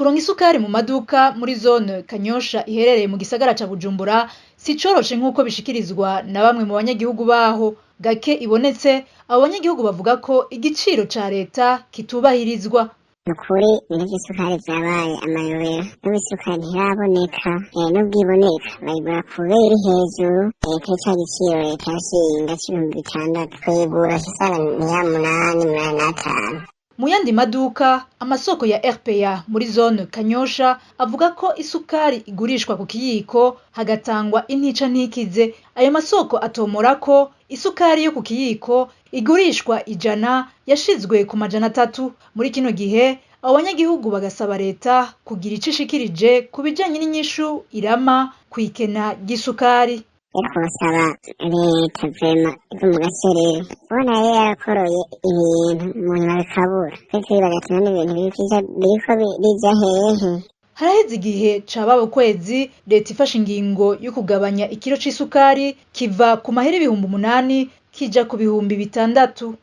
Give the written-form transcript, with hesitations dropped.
Kuronka isukari mu maduka muri zone Kanyosha iherereye mu gisagara ca Bujumbura si coroshe nk'uko bishikirizwa na bamwe mu banyagihugu baho. Gake ibonetse, abo banyagihugu bavuga ko igiciro ca leta kitubahirizwa. Nukuri ibintu vy'isukari vyabaye amayobera, n'ubu isukari ntiraboneka, nubwo iboneka bayigura ku beyi iri hejuru, kuri ca giciro leta yashinga c'ibihumbi 600 twayigura isanga ni ya 8,805. Mu yandi maduka, amasoko ya RPA muri zone Kanyosha avuga ko isukari igurishwa ku kiyiko hagatangwa intica ntikize. Ayo masoko atomora ko isukari yo ku kiyiko igurishwa 100 yashizwe ku 300. Muri kino gihe abo banyagihugu bagasaba leta kugira ico ishikirije ku bijanye n'inyishu irama kw'ikena ry'isukari. Basaba leta vrema iva mu gacerere ubona yari yarakoroye ibintu mu nyuma bikabura twibaza ati none ibintu biriko bija hehe. Haraheze igihe cababa ukwezi leta ifashe ingingo yo kugabanya ikiro c'isukari kiva ku mahera 8,000 kija ku 6,000.